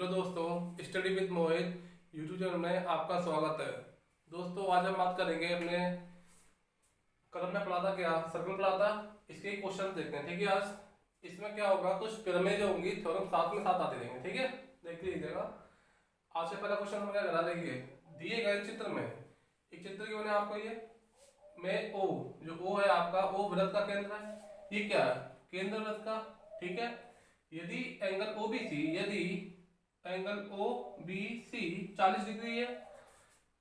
Hello दोस्तों, study with Mohit YouTube channel में आपका स्वागत है। दोस्तों आज हम बात करेंगे अपने कलम में पढ़ा था क्या, सर्कल पढ़ा था, इसके क्वेश्चन देखते हैं। ठीक है, आज इसमें क्या होगा, कुछ प्रमेय जो होंगी थ्योरम साथ में साथ आते रहेंगे। ठीक है, देख लीजिएगा। आज से पहला क्वेश्चन हम क्या करा, देखिए दिए गए चित्र में एक चित्र की मैंने आपको ये में ओ, जो ओ है आपका, ओ वृत्त का केंद्र है। ये क्या है, केंद्र वृत्त का। ठीक है, यदि एंगल ओबीसी, यदि एंगल ओबीसी 40 डिग्री है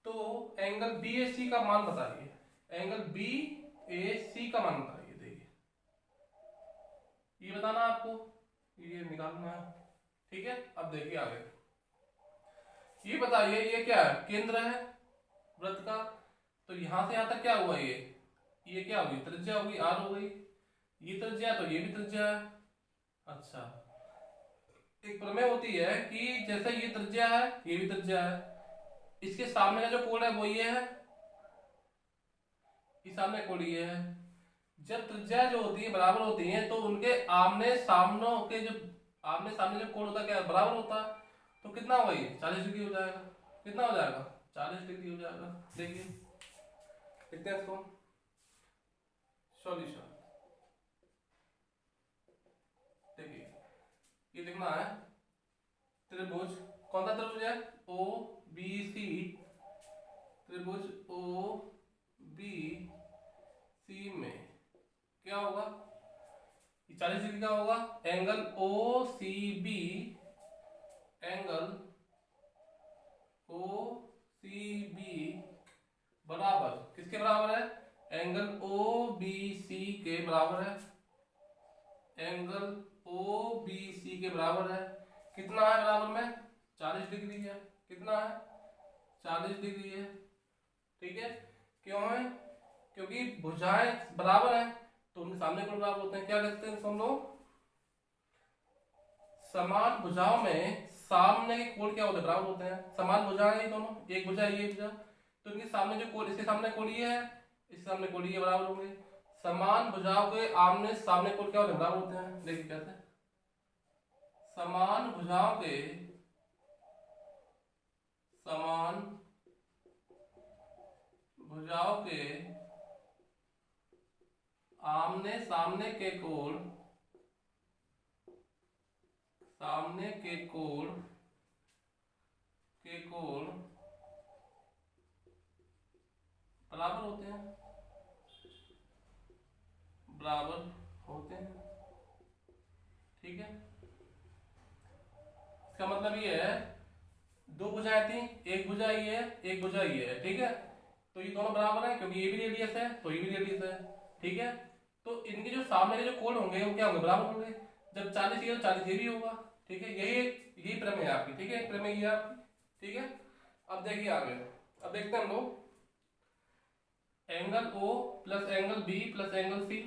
तो एंगल बीएसी का मान बताइए। एंगल बीएसी का मान बताइए। देखिए ये बताना आपको, ये निकालना है। ठीक है, अब देखिए आगे ये बताइए, ये क्या है, केंद्र है वृत्त का। तो यहां से यहां तक क्या हुआ, ये क्या होगी, त्रिज्या होगी, आर हो गई। ये त्रिज्या तो ये भी त्रिज्या है। अच्छा, एक प्रमेय होती है कि जैसे ये त्रिज्या है ये भी त्रिज्या है, इसके सामने का जो कोण है वो ये है, इस सामने कोण ये है। जब त्रिज्या जो होती है बराबर होती है तो उनके आमने सामने के जो आमने सामने जो कोण होता है क्या बराबर होता है। तो कितना होगा, ये 40 डिग्री हो जाएगा। कितना हो जाएगा, 40 डिग्री हो जाएगा। देखिए लिखते हैं इसको, सॉल्यूशन। देखिए ये लिखना है, त्रिभुज, कौन सा त्रिभुज है, ओ बी सी, त्रिभुज ओ बी सी में क्या होगा, 40 डिग्री का होगा। Angle O C B, angle O C B बराबर किसके बराबर है, एंगल ओ बी सी के बराबर है। एंगल ओ बी सी के बराबर है। कितना है बराबर में, 40 डिग्री है। कितना है, 40 डिग्री है। ठीक है, क्यों है, क्योंकि भुजाएं बराबर है तो उनके सामने कोण बराबर होते हैं। क्या कहते हैं हम लोग, समान भुजाओं में सामने के कोण क्या होते हैं, बराबर होते हैं। समान भुजाएं ये दोनों, एक भुजा ये भुजा, तो इनके सामने जो कोण, इसके सामने कोण ये है, इसके सामने कोण ये, बराबर होंगे। समान भुजाओं के आमने सामने कोण क्या होते हैं, बराबर होते हैं। देखिए कैसे, समान भुजाओं के, समान भुजाओं के आमने सामने के कोण, सामने के कोण बराबर होते हैं, बराबर होते हैं। ठीक है, इसका मतलब ये है, दो भुजाएं थी, एक भुजा ये है, एक भुजा ये है। ठीक है, तो ये दोनों बराबर है क्योंकि ये भी रेडियस है तो ये भी रेडियस है। ठीक है, तो इनके जो सामने के जो कोण होंगे वो क्या होंगे, बराबर होंगे। जब 40 ये तो 40 ये भी होगा। ठीक है, यही प्रमेय है आपकी। ठीक है, प्रमेय ये आपकी। ठीक है, अब देखिए आगे, अब देखते हैं हम लोग, angle O plus angle B plus angle C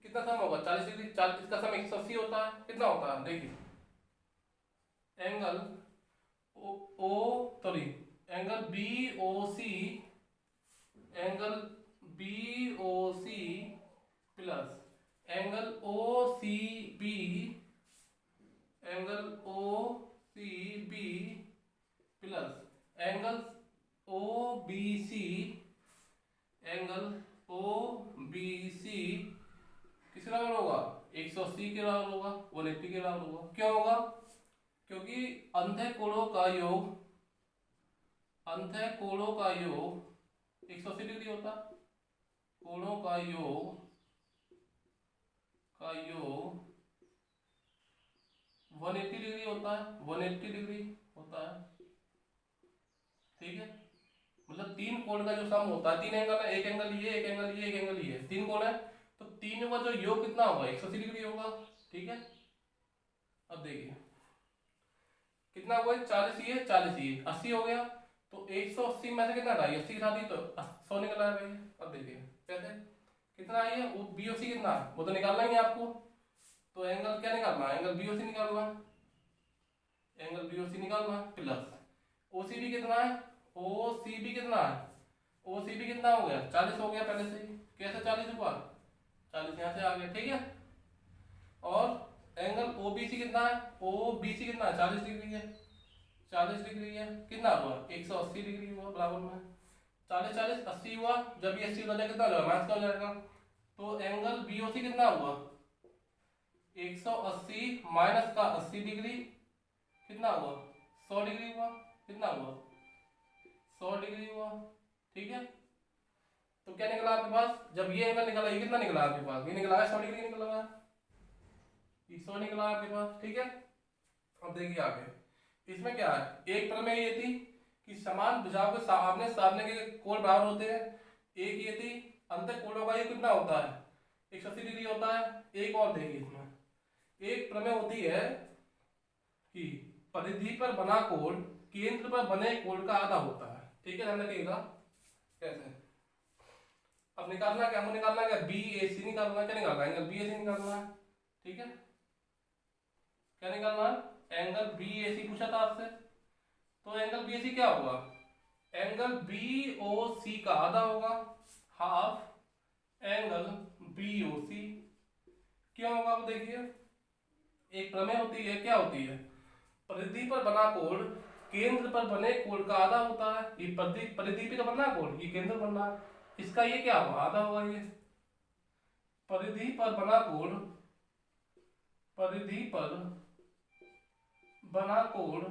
कितना सम होगा, 40 डिग्री। 40 इसका सम 180 होता है। कितना होता है, देखिए angle sorry angle B O C, angle B O C plus angle O C B, angle O C B plus angle O B C, angle O B C किस बराबर होगा, 180 के बराबर होगा, 180 के बराबर होगा। क्यों होगा, क्योंकि अंतः कोणों का योग, अंतः कोणों का योग 180 डिग्री होता। कोणों का योग 180 डिग्री होता है, 180 डिग्री होता है। ठीक है, मतलब तीन कोण का जो सम होता है, तीन एंगल है, एक एंगल ये, एक एंगल ये, एक एंगल ये, तीन कोण है, तो तीनों का जो योग कितना होगा, 180 डिग्री होगा। ठीक है, अब देखिए कितना हुआ, 40 ये 40 ये 80 हो गया, तो 180 में से कितना हटाइए, 80 घटा दी तो 100 निकल आएगा। अब देखिए कैसे, कितना है ये, वो बीओसी कितना है वो तो निकालना ही है आपको। तो एंगल क्या निकालना है, एंगल बीओसी निकालना है, एंगल बीओसी निकालना है प्लस ओसीबी कितना है, ओसीबी कितना है, ओसीबी कितना हो गया, 40 हो गया पहले से ही। कैसे 40 हुआ, 40 यहां से आ गया। ठीक है, और एंगल ओबीसी कितना है, ओबीसी कितना है, 40 डिग्री है। 40 डिग्री है, कितना हुआ 180 डिग्री हुआ बराबर में। 40 40 80 हुआ, जब ये 80 हो जाएगा कितना हो जाएगा माइनस का हो जाएगा। तो एंगल बीओसी कितना हुआ 180 माइनस का 80 डिग्री कितना हुआ 100 डिग्री हुआ, कितना हुआ 100 डिग्री हुआ। ठीक है, तो क्या निकला आपके पास, जब ये एंगल निकला ये कितना निकला आपके पास, ये निकला है 100 डिग्री निकला है, ये 100 निकला है आपके पास। ठीक है, अब देखिए आगे इसमें क्या है, एक प्रमेय ये थी कि समान भुजाओं के आमने सामने के कोण बराबर होते हैं। एक ये थी अंतर कोणों का ये कितना होता है 180 डिग्री होता है। एक और देखिए इसमें एक प्रमेय होती है कि परिधि पर बना कोण केंद्र पर बने कोण का आधा होता है। ठीक है, ध्यान रखिएगा कैसे। अब निकालना क्या, हमको निकालना क्या बी ए सी निकालना है, क्या निकालना है एंगल बी ए सी निकालना है। ठीक है, क्या निकालना है एंगल बी ए सी पूछा था आपसे, तो एंगल बी ए सी क्या होगा एंगल बी ओ सी का आधा होगा हाफ एंगल बी ओ सी। क्यों होगा वो देखिए, एक प्रमेय होती है क्या होती है परिधि पर बना कोण केंद्र पर बने कोण का आधा होता है। ये परिधि पे बना कोण ये केंद्र बन रहा है, इसका ये क्या होगा आधा होगा। ये परिधि पर बना कोण परिधि पर बना कोण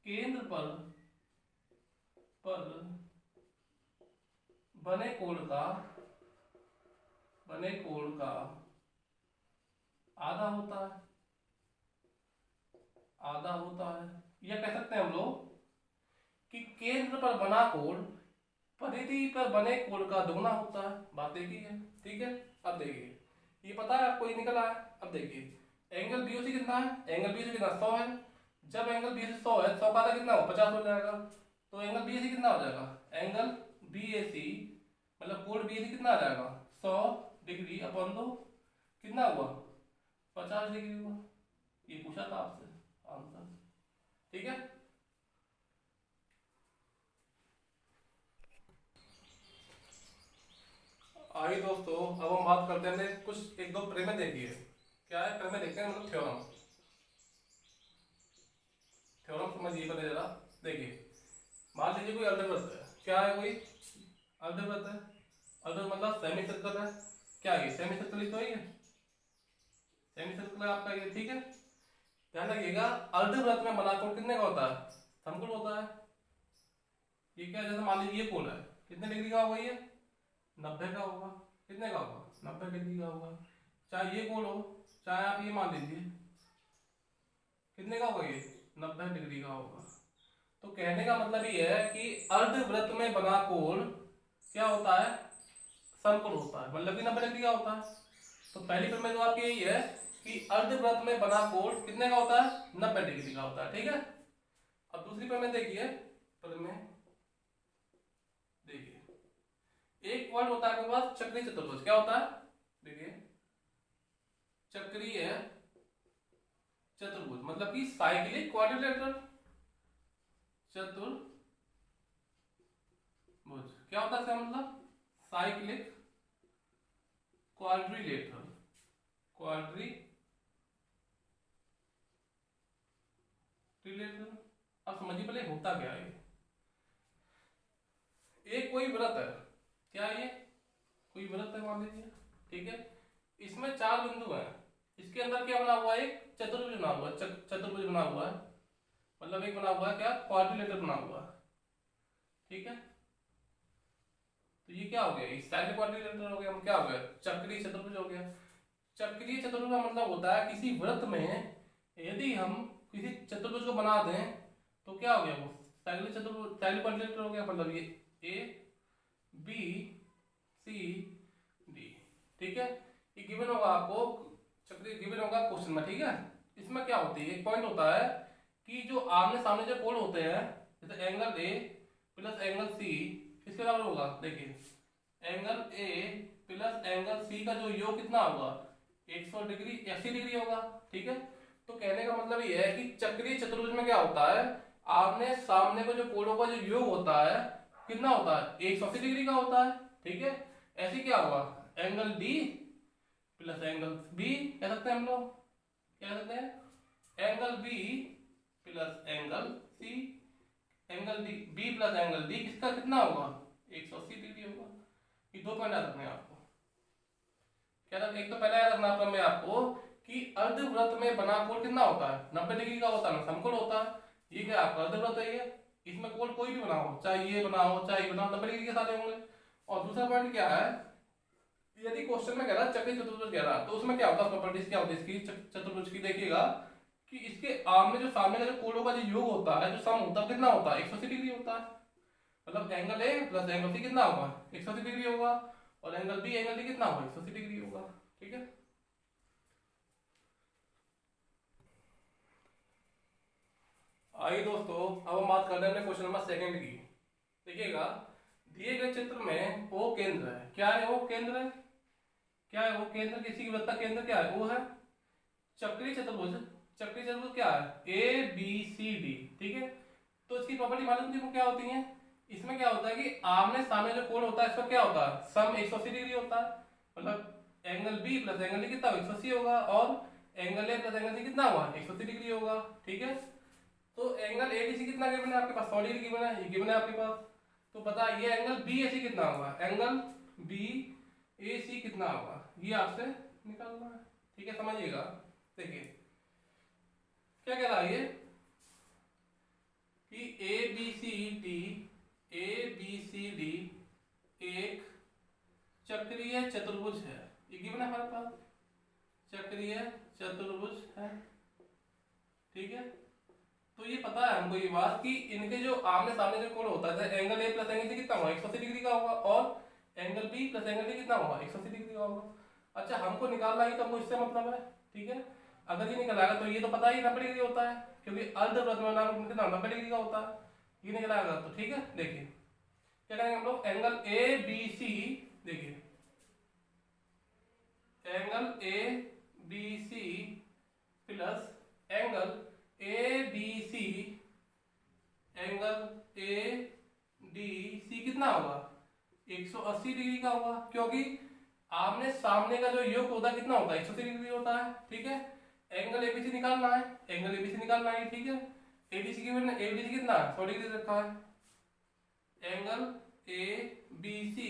केंद्र पर बने कोण का आधा होता है। यह कह सकते हैं हम लोग कि केंद्र पर बना कोण परिधि पर बने कोण का दोगुना होता है। बात एक ही है। ठीक है, अब देखिए ये पता है आपको, ये निकला है। अब देखिए एंगल बीओसी कितना है, एंगल बीओसी कितना 100 है। जब एंगल बीओसी 100 है 100 का आधा कितना हो 50 हो जाएगा। तो एंगल बीएसी कितना हो जाएगा एंगल बीएसी मतलब कोण बीएसी कितना आ जाएगा 100 डिग्री अपन 2 कितना हुआ 50 डिग्री हुआ। ये पूछा था आपसे आंसर। ठीक है, आइए दोस्तों अब हम बात करते हैं कुछ एक दो प्रमेय। देखिए क्या है प्रमेय, देखते हैं मतलब थ्योरम समझिए पहले जरा। देखिए मान लीजिए कोई अर्धवृत्त है, क्या है कोई अर्धवृत्त है, अर्धवृत्त मतलब सेमी सर्कल है। क्या ये सेमी सर्कल ही तो है, सेमी सर्कल है आपका ये। ठीक है, ध्यान रखिएगा अर्धवृत्त में बना कोण कितने का होता है समकोण होता है। ये क्या जैसे मान लीजिए ये कोण है कितने डिग्री का होगा ये 90 का होगा। कितने का होगा 90 डिग्री का होगा। चाहे ये कोण हो चाहे आप ये मान लीजिए कितने का होगा ये 90 डिग्री का होगा। तो कहने का मतलब ये है कि अर्धवृत्त में बना कोण क्या होता है समकोण होता है, मतलब कि 90 डिग्री का होता है। तो पहली प्रमेय तो आपकी यही है कि अर्धवृत्त में बना कोण कितने का होता है 90 डिग्री का होता है। ठीक है, अब दूसरी प्रमेय देखिए। प्रमेय देखिए एक पॉइंट होता है आपके पास चक्रीय चतुर्भुज। क्या होता है देखिए चक्रीय चतुर्भुज मतलब कि साइक्लिक क्वाड्रिलेटरल चतुर्भुज। क्या होता है इसका मतलब साइक्लिक क्वाड्रिलेटरल अब समझिए पहले होता क्या है। एक कोई व्रत है, क्या ये कोई व्रत है मान लीजिए। ठीक है, इसमें 4 बिंदु हैं, इसके अंदर क्या बना हुआ है एक चतुर्भुज बना हुआ है, चतुर्भुज बना हुआ है मतलब एक बना हुआ है क्या क्वाड्रिलेटरल बना हुआ है। ठीक है, तो ये क्या हो गया इस साइक्लिक क्वाड्रिलेटरल हो गया, हम क्या हो गया चक्रीय चतुर्भुज हो गया। चक्रीय चतुर्भुज का मतलब होता है किसी वृत्त में यदि हम किसी चतुर्भुज को बना दें तो क्या हो गया वो साइक्लिक चतुर्भुज साइक्लिक क्वाड्रिलेटरल हो गया। मतलब ये ए बी सी डी। ठीक है, ये गिवन होगा आपको चक्रीय गिवन होगा क्वेश्चन में। ठीक है, इसमें क्या होती है एक पॉइंट होता है कि जो आमने सामने जो कोण होते हैं जैसे angle A plus angle C किसके बराबर होगा। देखिए angle A plus angle C का जो योग कितना होगा 100 डिग्री 80 डिग्री होगा। ठीक है, तो कहने का मतलब ये है कि चक्रीय चतुर्भुज में क्या होता है आमने सामने को जो कोणों का जो योग होता है कितना होता है 180 डिग्री का होता है। ठीक है, ऐसे क्या होगा angle D plus angle B कह सकते हैं हम लोग। क्या कहते हैं, angle B plus angle C, angle D B plus angle D किसका कितना होगा, 180 डिग्री होगा। ये दो पॉइंट याद रखने हैं आपको। क्या था, एक तो पहला याद रखना क्रम में आपको कि अर्धवृत्त में बना कोण कितना होता है, 90 डिग्री का होता है ना, समकोण होता है। ये क्या आपका अर्धवृत्त है, ये इसमें कोण कोई भी बना हो, चाहे ये बना हो चाहे ये बना हो, 90 डिग्री के साथ होंगे। और दूसरा पॉइंट क्या है, यदि क्वेश्चन में कह रहा चक्रीय चतुर्भुज कह रहा, तो उसमें क्या होता है, प्रॉपर्टीज क्या होती है इसकी चतुर्भुज की, देखिएगा कि इसके आमने जो सामने का जो कोणों का जो योग होता है, जो सम होता है कितना होता है, 180 डिग्री होता है। मतलब angle A plus angle C कितना होगा, 180 डिग्री होगा, और एंगल बी एंगल डी कितना होगा, 180 डिग्री होगा। ठीक है, आइए दोस्तों अब हम बात कर रहे हैं क्वेश्चन नंबर सेकंड की। देखिएगा दिए गए चित्र में ओ केंद्र है, क्या है ओ केंद्र है, क्या है वो केंद्र, किसी की वृत्त का केंद्र क्या है, वो है चक्रीय चतुर्भुज। चक्रीय चतुर्भुज क्या है, ए बी सी डी। ठीक है, तो इसकी प्रॉपर्टी मालूम थी क्या होती है, इसमें क्या होता है कि आमने सामने जो कोण होता है इसका क्या होता है, सम 180 डिग्री होता है। मतलब angle B plus angle D कितना 180 होगा, और angle A plus angle C कितना हुआ, 180 डिग्री होगा। ठीक है, तो एंगल ए डी सी कितना गिवन है आपके पास, 100 डिग्री गिवन है, ये गिवन है आपके पास। तो पता ये एंगल बी ए सी कितना होगा, एंगल बी ए सी कितना होगा, ये आपसे निकालना है। ठीक है, समझिएगा। देखिए क्या कह रहा है ये कि ए बी सी डी एक चक्रीय चतुर्भुज है, ये गिवन है हमारे पास, चक्रीय चतुर्भुज है। ठीक है, तो ये पता है हमको ये बात कि इनके जो आमने सामने जो कोण होता है, angle A plus angle C कितना होगा, 180 डिग्री का होगा, और angle B plus angle D कितना होगा, 180 डिग्री का होगा। अच्छा, हमको निकालना ही तो हमको इससे मतलब है। ठीक है, अगर ये निकलाएगा तो ये तो पता ही 90 डिग्री होता है, क्योंकि अर्धवृत्त में नाम कितना 90 डिग्री का होता है, ये निकलाएगा तो। ठीक है, देखिए क्या करेंगे हम लोग, एंगल ए बी सी, देखिए angle A B C plus angle A B C, angle A D C कितना होगा, 180 डिग्री का होगा, क्योंकि आमने सामने का जो योग होता है कितना होता है, 180 डिग्री होता है। ठीक है, एंगल एबीसी निकालना है, एंगल एबीसी निकालना है। ठीक है, एबीसी की वैल्यू एबीसी कितना है, 100 डिग्री रखा है, angle A B C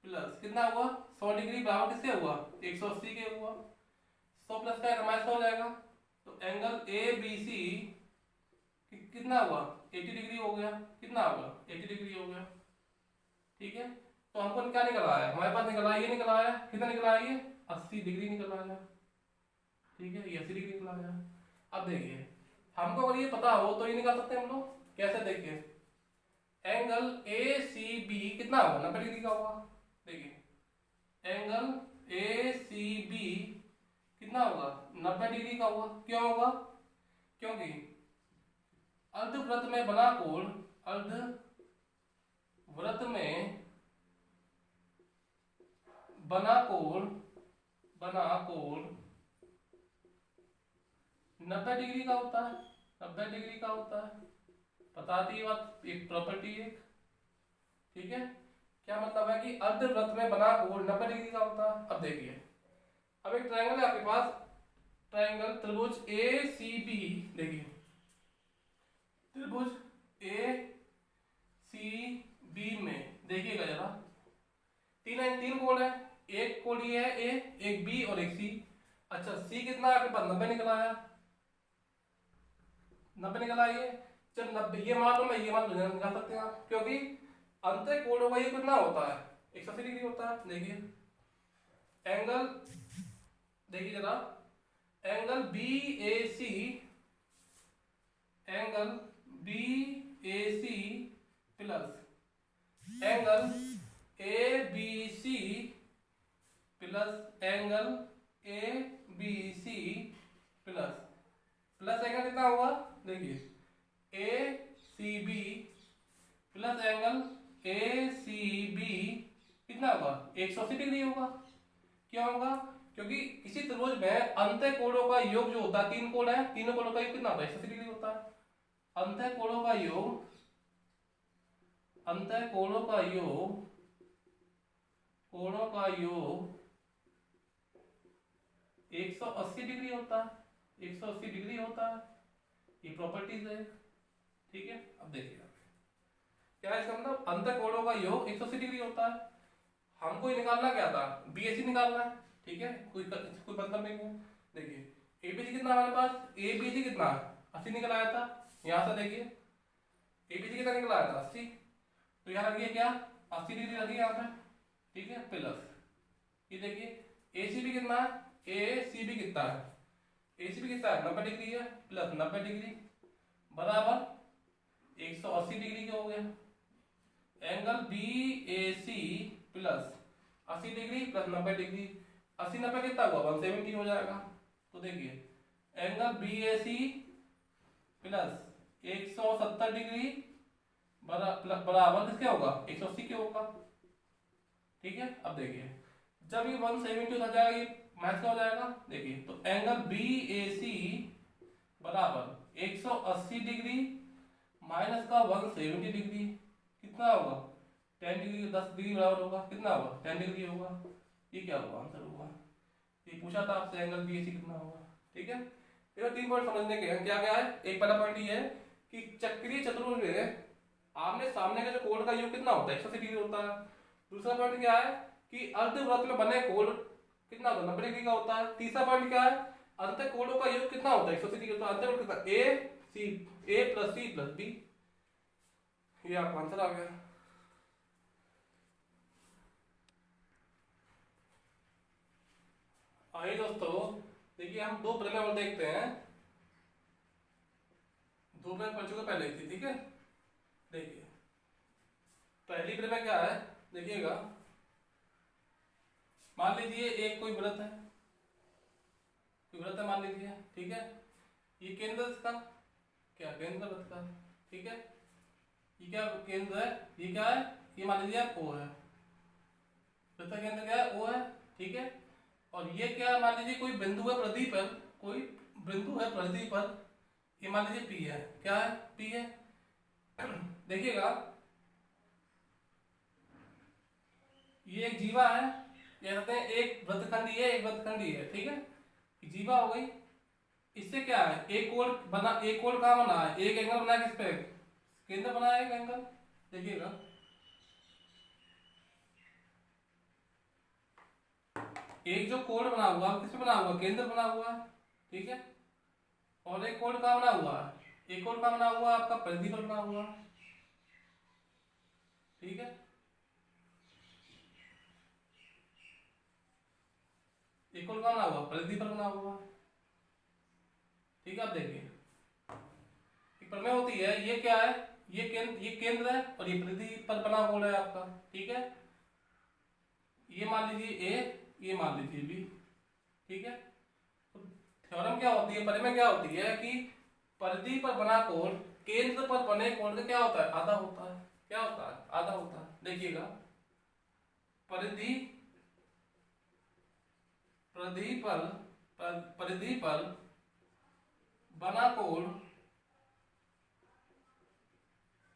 plus कितना हुआ, 100 डिग्री बराबर किसके हुआ, 180 के हुआ। 100 प्लस का माइनस हो जाएगा, तो एंगल ए बी सी कितना हुआ, 80 डिग्री हो गया, कितना होगा 80 डिग्री हो गया। ठीक है, तो हमको क्या निकल आया, हमारे पास निकल आया, ये निकल आया, कितना निकल आया, ये 80 डिग्री निकल आया। ठीक है, ये 80 डिग्री निकल आया। अब देखिए हमको अगर ये पता हो तो ये निकाल सकते हैं हम लोग, कैसे, देखिए एंगल ए सी बी कितना होगा, 90 डिग्री का होगा। देखिए एंगल ए सी बी कितना होगा, 90 डिग्री का होगा। क्यों होगा, क्योंकि अर्धवृत्त में बना कोण, अर्धवृत्त में बना कोण 90 डिग्री का होता है, 90 डिग्री का होता है। बता दी बात, एक प्रॉपर्टी एक। ठीक है, क्या मतलब है कि अर्धवृत्त में बना कोण 90 डिग्री का होता है। अब देखिए, अब एक ट्रायंगल है आपके पास, ट्रायंगल त्रिभुज ए सी बी। देखिए त्रिभुज ए सी बी में देखिएगा जरा, तीन कोण है, एक कोण ये है ए, एक बी और एक सी। अच्छा, सी कितना है आपके पास, 90 निकल आया, 90 निकल आया। ये चल 90 ये मान लो, मैं ये मान लो निकाल सकते हैं आप, क्योंकि अंतर कोण होगा ये कितना होता है, 180 डिग्री होता है। देखिए एंगल, देखिए जरा angle B A C, angle B A C plus angle A B C plus angle A B C plus angle कितना हुआ, देखिए A C B plus angle A C B कितना होगा, 180 डिग्री होगा। क्यों होगा, क्योंकि किसी त्रिभुज में अंतः कोणों का योग जो होता है, तीन कोण है, तीनों कोणों का योग कितना होता है, 180 डिग्री होता है। अंतः कोणों का योग, अंतः कोणों का योग, कोणों का योग 180 डिग्री होता है। 180 डिग्री होता है, ये प्रॉपर्टीज है। ठीक है, अब देखिए क्या है इसका मतलब, अंतर कोणों का योग 180 डिग्री होता है। हमको ये निकालना क्या था, बीएसी निकालना है। ठीक है, कोई मतलब नहीं है। देखिए एबीसी कितना हमारे पास, एबीसी कितना 80 निकल आया था। यहाँ से देखिए एबीसी कितना निकल आया था 80, तो यहाँ रखिए क्या 80 डिग्री रखिए यहाँ पे। ठीक है, प्लस ये देखिए एसीबी कितना है, एसीबी कितना है, एसीबी कितना है 90 डिग्री है, प्लस 90 डिग्री बराबर 180 डिग्री के हो गया। Angle BAC plus 80 degree plus 90 degree, 80 90 कितना हुआ 170 हो जाएगा। तो देखिए एंगल बीएसी प्लस 170 डिग्री बराबर किसके होगा 180 के होगा। ठीक है, अब देखिए जब ये 170 हो जाएगा, ये मैच का हो जाएगा। देखिए तो एंगल बीएसी बराबर 180 डिग्री माइनस का 170 डिग्री कितना होगा 10 डिग्री, 10 डिग्री बराबर होगा कितना होगा 10 डिग्री होगा। ये क्या होगा आंसर होगा। ये पूछा था आपसे एंगल बीएसी कितना होगा। ठीक है, ये 3 पॉइंट समझने के हैं। क्या क्या है, एक पहला पॉइंट ये है कि चक्रीय चतुर्भुज में आमने सामने का जो कोण का योग कितना होता है 180 डिग्री होता है। दूसरा पॉइंट क्या है कि अर्धवृत्त में बने कोण कितना होता है 90 डिग्री का होता है। तीसरा पॉइंट क्या है, अंत कोणों का योग कितना होता है 180 डिग्री होता है। अंतःकोण कितना ए प्लस सी प्लस बी। ये आपका आंसर आ गया। आइए दोस्तों देखिए हम दो प्रमेय और देखते हैं, दो प्रमेय पढ़ चुके पहले थी। ठीक है, देखिए पहली प्रमेय क्या है देखिएगा, मान लीजिए एक कोई व्रत है, कोई व्रत है मान लीजिए। ठीक है, ये केंद्र इसका क्या केंद्र व्रत का। ठीक है, ये क्या केंद्र है, ये क्या है, ये मान लीजिए ओ है, वृत्त का केंद्र क्या है ओ है। ठीक है, और ये क्या मान लीजिए कोई बिंदु है प्रदीप पर, कोई बिंदु है प्रदीप पर, ये मान लीजिए पी है। क्या है पी है। देखिएगा ये एक जीवा है, ये कहते हैं एक वृत्तखंडी है एक वृत्तखंडी है। ठीक है, जीवा हो गई, इससे क्या है एक कोण बना, एक कोण कहाँ बना है, एक एंगल बना है किस पे केंद्र बना है एक एंगल। देखिएगा एक जो कोण बना हुआ किस पे बना हुआ केंद्र बना हुआ है। ठीक है, और एक कोण कहाँ बना हुआ है, एक कोण कहाँ बना हुआ आपका परिधि पर बना हुआ। ठीक है, एक कोण कहाँ बना हुआ परिधि पर बना हुआ। ठीक है, अब देखिए एक प्रमेय होती है, ये क्या है ये केंद्र है और ये परिधि पर बना कोण है आपका। ठीक है, ये मान लीजिए ए, ये मान लीजिए बी। ठीक है, तो थ्योरम क्या होती है, प्रमेय क्या होती है कि परिधि पर बना कोण केंद्र पर बने कोण का क्या होता है आधा होता है। क्या होता है आधा होता है। देखिएगा परिधि पर बना कोण,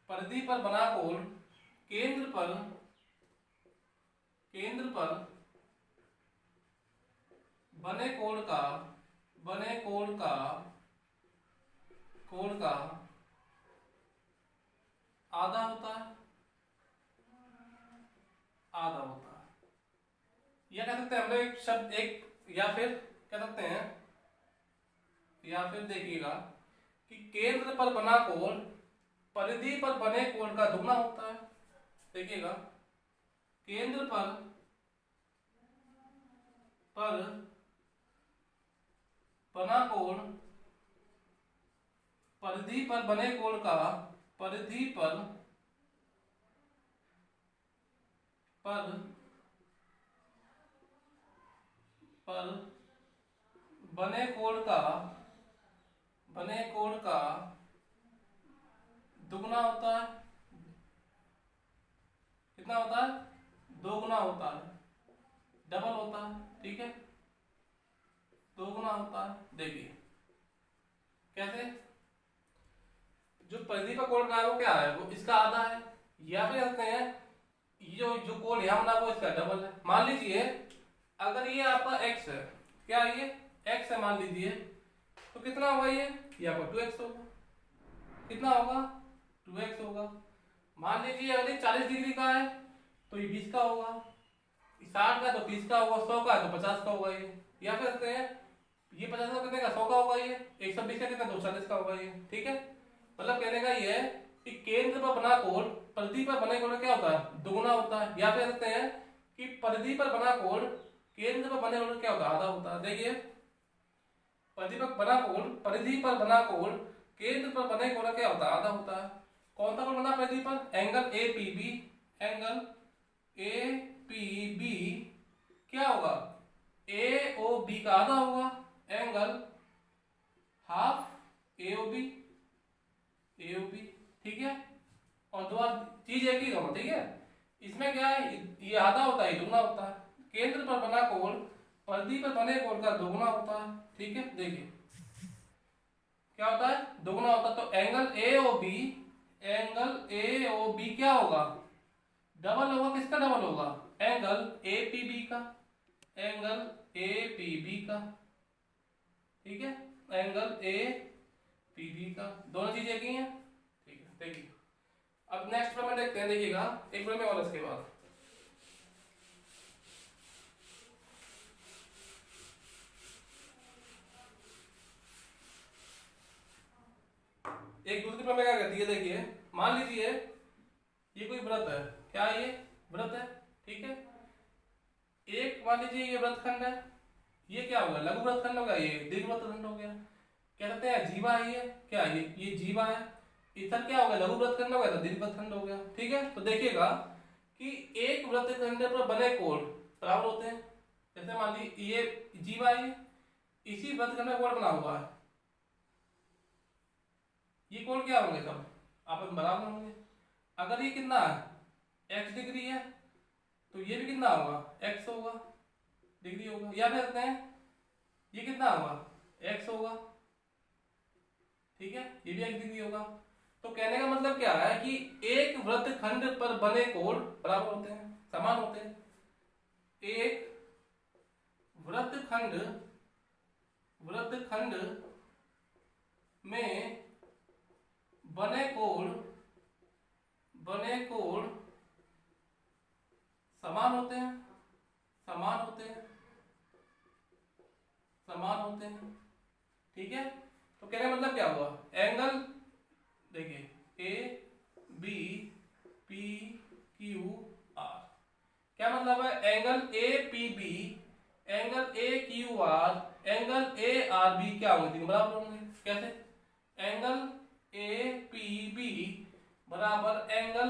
परिधि पर बना कोण केंद्र पर बने कोण का आधा होता है, आधा होता है। या कह सकते हैं हम लोग एक शब्द एक, या फिर कह सकते हैं, या फिर देखिएगा कि केंद्र पर बना कोण परिधि पर बने कोण का दुगना होता है। देखिएगा केंद्र पर बना कोण परिधि पर बने कोण का परिधि पर बने कोण का दुगना होता है। कितना होता है दोगुना होता है, डबल होता है। ठीक है, दोगुना होता है। देखिए कैसे, जो परिधि पर कोण बना है वो क्या है, वो इसका आधा है। या फिर कहते हैं ये जो कोण यहाँ बना वो इसका डबल है। मान लीजिए अगर ये आपका x है, क्या ये x है मान लीजिए, तो कितना होगा ये आपका 2x होगा। कितना होगा 2x होगा। मान लीजिए अगर 40 डिग्री का है तो ये 20 का होगा, 60 का तो 30 का होगा, 100 का तो 50 का होगा ये। या फिर कहते हैं ये 50 का कितने का 100 का होगा, ये 120 का कितना 240 का होगा ये। ठीक है, मतलब कहने का ये है कि केंद्र पर बना कोण परिधि पर बने कोण क्या होता है दुगुना होता है। या फिर कहते हैं कि परिधि पर बना कोण केंद्र पर बने कोण क्या होता है आधा होता है। देखिए परिधि पर बना कोण केंद्र पर बने कोण क्या होता है आधा होता है। कौन सा कोण बना परिधि पर एंगल APB। एंगल APB क्या होगा AOB का आधा होगा। Angle half AOB। ठीक है, और दो चीज एक ही दोनों। ठीक है, इसमें क्या है ये आधा होता है दुगना होता है। केंद्र पर बना कोण परिधि पर बने कोण का दोगुना होता है। ठीक है, देखिए क्या होता है दोगुना होता है। तो एंगल AOB क्या होगा डबल होगा। किसका डबल होगा एंगल APB का। एंगल APB का। ठीक है, एंगल APB का, दोनों चीजें एक ही हैं। ठीक है, देखिए अब नेक्स्ट प्रमेय देखते हैं। देखिएगा एक प्रमेय और इसके बाद एक दूसरी प्रमेय क्या कहती है। देखिए मान लीजिए ये कोई व्रत है। क्या ये व्रत है। ठीक है, एक मान लीजिए ये व्रतखंड है। ये क्या होगा लघु व्रतखंड होगा, ये दीर्घ व्रतखंड हो गया। क्या कहते हैं जीवा है ये। क्या ये जीवा है। इधर क्या होगा लघु व्रतखंड हो गया तो दीर्घ व्रतखंड हो गया। ठीक है, तो देखिएगा कि एक वृत्तखंड पर बने कोण बराबर होते हैं। जैसे मान लीजिए ये जीवा है, इसी वृत्तखंड में कोण बना हुआ है। ये कोण क्या होंगे सब आपस में बराबर होंगे। अगर ये कितना है x डिग्री है तो ये भी कितना होगा x होगा डिग्री होगा। या फिर कहते हैं ये कितना होगा x होगा। ठीक है, ये भी x डिग्री होगा। तो कहने का मतलब क्या है कि एक वृत्तखंड पर बने कोण बराबर होते हैं समान होते हैं। एक वृत्तखंड में बने कोण समान होते हैं। ठीक है, तो कहने का मतलब क्या हुआ एंगल देखिए ABPQR क्या मतलब है angle APB angle AQR angle ARB क्या होंगे तीन बराबर होंगे। कैसे एंगल APB बराबर एंगल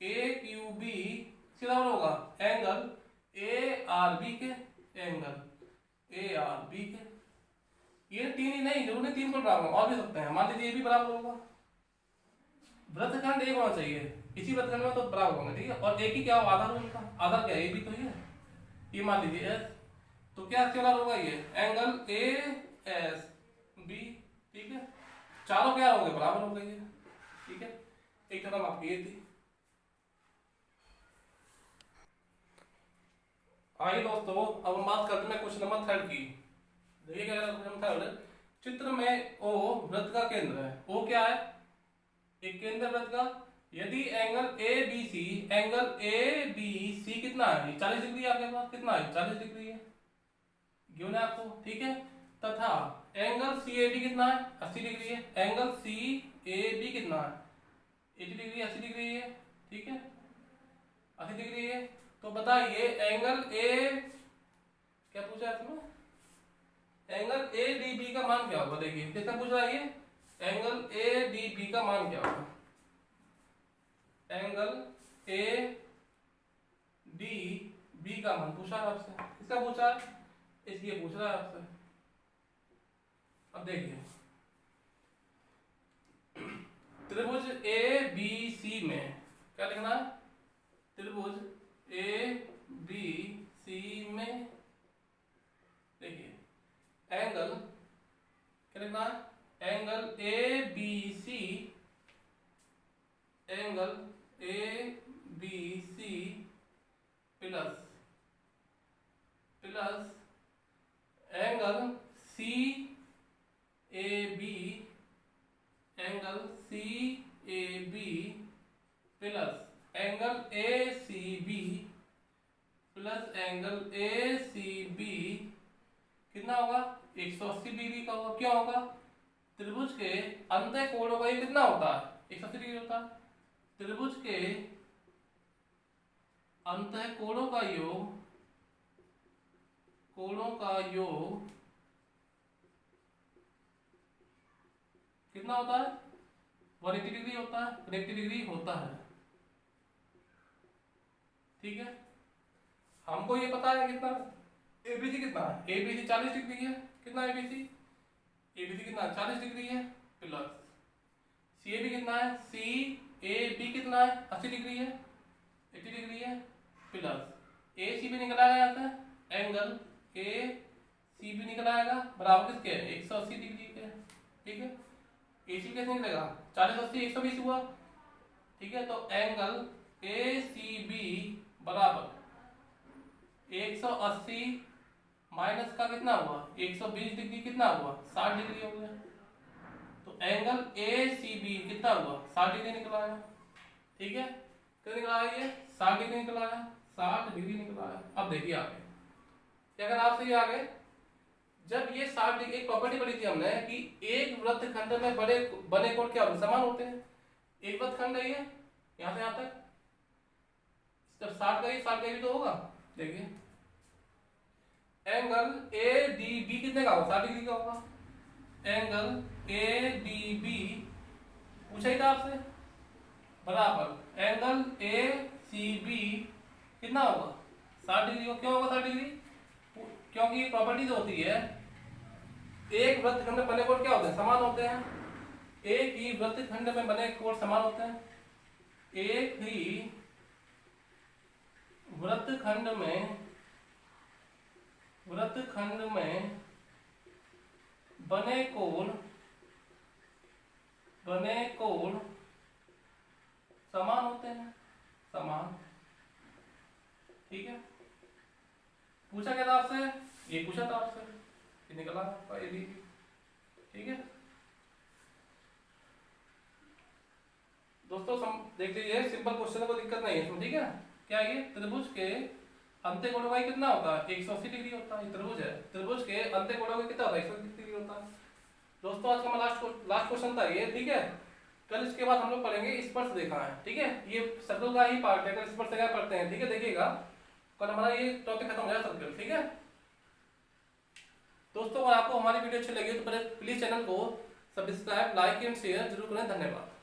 AQB से बराबर होगा एंगल ARB के। ये तीन ही नहीं जरूर तीन को बराबर और भी सकते हैं। मान लीजिए ये भी बराबर होगा। वृत्तखंड एक होना चाहिए, इसी वृत्तखंड में तो बराबर होंगे। ठीक है, और एक ही क्या हो आधार उनका आधार क्या है ये भी तो है। ये मान लीजिए S तो क्या इसके बराबर होगा ये एंगल ASB। ठीक है, चारों क्या हो गए बराबर हो गए। ठीक है, एक तरफ आपकी ये थी। आइए दोस्तों अब हम बात करते हैं क्वेश्चन नंबर 3 की। देखिए क्या क्वेश्चन थर्ड चित्र में O वृत्त का केंद्र है। O क्या है एक केंद्र वृत्त का। यदि एंगल ABC कितना है 40 डिग्री आपके पास कितना है 40 डिग्री है गिवन है आपको। ठीक है, तथा एंगल CAD कितना है 80 डिग्री है। एंगल CAB कितना है 80 डिग्री 80 डिग्री है। ठीक है, 80 डिग्री है। तो बताइए एंगल क्या पूछा है इसमें एंगल ADB का मान क्या होगा। देखिए कितना पूछ रहा है ये एंगल ADB का मान क्या होगा। एंगल ADB का मान पूछा है आपसे। किसका पूछा है इसलिए पूछ रहा है आपसे। अब देखिए त्रिभुज ABC में क्या लिखना है त्रिभुज ABC में देखिए एंगल क्या लिखना है angle ABC plus angle C A B, angle C A B plus angle A C B plus angle A C B कितना होगा 180 डिग्री का होगा। क्या होगा, त्रिभुज के अंतः कोणों का ये कितना होता है 180 डिग्री होता है। त्रिभुज के अंतः कोणों का योग, कोणों का योग कितना होता है 180 डिग्री होता है, 180 डिग्री होता है। ठीक है, हमको ये पता है कितना एबीसी कितना है, एबीसी 40 डिग्री है। कितना एबीसी, एबीसी कितना 40 डिग्री है प्लस सीएबी कितना है, सी ए बी कितना है 80 डिग्री है, 80 डिग्री है प्लस ए सी बी निकल आएगा यहाँ से, एंगल ए सी बी निकल आएगा बराबर किसके 180 डिग्री के। ठीक है, ए सी कैसे निकलेगा 40 80 120 हुआ। ठीक है, तो एंगल ए सी बी बराबर 180 माइनस का कितना हुआ 120 डिग्री कितना हुआ 60 डिग्री हो गया। तो एंगल ए सी बी कितना हुआ 60 डिग्री निकला है। ठीक है, कितना निकला है ये 60 डिग्री निकला है, 60 डिग्री निकला है। अब देखिए आगे क्या करना आपसे, ये आगे जब ये 60 डिग्री, एक प्रॉपर्टी पढ़ी थी हमने कि एक वृत्तखंड में बने कोण क्या होते समान होते हैं। एक वृत्तखंड है ये यहाँ से यहाँ तक, जब 60 का भी तो होगा। देखिए एंगल ए डी बी कितने का होगा 60 डिग्री का होगा। एंगल ए डी बी पूछा ही था आपसे बराबर एंगल ए सी बी कितना होगा 60 डिग्री। क्यों होगा 60 डिग्री, क्योंकि प्रॉपर्टी जो होती है एक वृत्तखंड में बने कोण क्या होते हैं समान होते हैं। एक ही वृत्तखंड में बने कोण समान होते हैं। एक ही वृत्तखंड में बने कोण समान होते हैं, समान। ठीक है, पूछा क्या था आपसे, ये पूछा था आपसे, ये निकला ए बी। ठीक है दोस्तों, देख लीजिए सिंपल क्वेश्चन, को दिक्कत नहीं है। ठीक है, क्या ये त्रिभुज के अंत्य कोण का कितना होता है 180 डिग्री होता है। त्रिभुज है, त्रिभुज के अंत्य कोण का कितना होता है 180 डिग्री होता है। दोस्तों आज का लास्ट क्वेश्चन था ये। ठीक है, कल इसके बाद हम लोग पढ़ेंगे स्पर्श रेखा है। ठीक है, ये सर्कल का ही पार्ट है, कल स्पर्श रेखा पढ़ते हैं। ठीक है, देखिएगा कल हमारा ये टॉपिक खत्म हो जाएगा सर्कल। ठीक है दोस्तों, अगर आपको हमारी वीडियो अच्छी लगी तो प्लीज चैनल को सब्सक्राइब, लाइक एंड शेयर जरूर करें। धन्यवाद।